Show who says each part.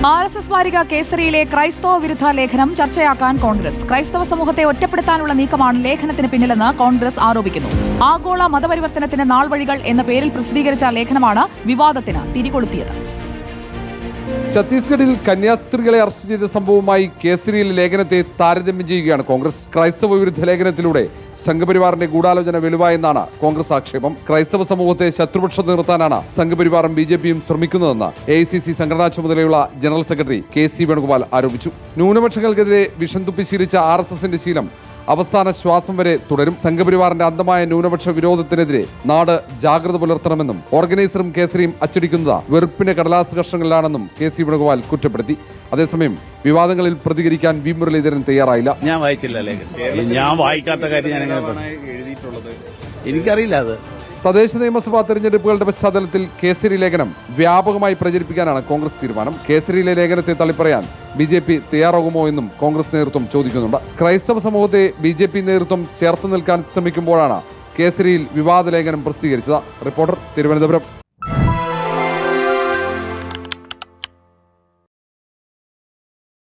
Speaker 1: RSS വാരിക കേസരിയിലെ ക്രൈസ്തവ വിരുദ്ധ ലേഖനം ചർച്ചയാക്കാൻ കോൺഗ്രസ്. ക്രൈസ്തവ സമൂഹത്തെ ഒറ്റപ്പെടുത്താനുള്ള നീക്കമാണ് ലേഖനത്തിന് പിന്നിലെന്ന് കോൺഗ്രസ് ആരോപിക്കുന്നു. ആഗോള മതപരിവർത്തനത്തിന് നാൾവഴികൾ എന്ന പേരിൽ പ്രസിദ്ധീകരിച്ച ലേഖനമാണ് വിവാദത്തിന് തിരികൊളുത്തിയത്.
Speaker 2: ഛത്തീസ്ഗഡിൽ കന്യാസ്ത്രീകളെ അറസ്റ്റ് ചെയ്ത സംഭവവുമായി കേസരിയിലെ ലേഖനത്തെ താരതമ്യം ചെയ്യുകയാണ് കോൺഗ്രസ്. ക്രൈസ്തവ വിരുദ്ധ ലേഖനത്തിലൂടെ സംഘപരിവാറിന്റെ ഗൂഢാലോചന വെളിവായെന്നാണ് കോൺഗ്രസ് ആക്ഷേപം. ക്രൈസ്തവ സമൂഹത്തെ ശത്രുപക്ഷത്ത് നിർത്താനാണ് സംഘപരിവാറും BJPയും ശ്രമിക്കുന്നതെന്ന് AICC സംഘടനാ ചുമതലയുള്ള ജനറൽ സെക്രട്ടറി KC വേണുഗോപാൽ ആരോപിച്ചു. ന്യൂനപക്ഷങ്ങൾക്കെതിരെ വിഷം തുപ്പി ശീലിച്ച RSSന്റെ ശീലം അവസാന ശ്വാസം വരെ തുടരും. സംഘപരിവാറിന്റെ അന്ധമായ ന്യൂനപക്ഷ വിരോധത്തിനെതിരെ നാട് ജാഗ്രത പുലർത്തണമെന്നും ഓർഗനൈസറും കേസരിയും അച്ചടിക്കുന്നത് വെറുപ്പിന്റെ കടലാസ് കഷ്ണങ്ങളിലാണെന്നും KC വേണുഗോപാൽ കുറ്റപ്പെടുത്തി. അതേസമയം വിവാദങ്ങളിൽ പ്രതികരിക്കാൻ വി മുരളീധരൻ തയ്യാറായില്ല.
Speaker 3: ഞാൻ വായിച്ചില്ല ലേഖനം. ഞാൻ വായിക്കാത്ത കാര്യം ഞാൻ എഴുതിയിട്ടുള്ളത് എനിക്കറിയില്ല. അത്
Speaker 2: തദ്ദേശ നിയമസഭാ തെരഞ്ഞെടുപ്പുകളുടെ പശ്ചാത്തലത്തിൽ കേസരി ലേഖനം വ്യാപകമായി പ്രചരിപ്പിക്കാനാണ് കോൺഗ്രസ് തീരുമാനം. കേസരിയിലെ ലേഖനത്തെ തള്ളിപ്പറയാൻ BJP തയ്യാറാകുമോ എന്നും കോൺഗ്രസ് നേതൃത്വം ചോദിക്കുന്നുണ്ട്. ക്രൈസ്തവ സമൂഹത്തെ BJP നേതൃത്വം ചേർത്ത് നിൽക്കാൻ ശ്രമിക്കുമ്പോഴാണ് കേസരിയിൽ വിവാദ ലേഖനം പ്രസിദ്ധീകരിച്ചത്. റിപ്പോർട്ടർ, തിരുവനന്തപുരം.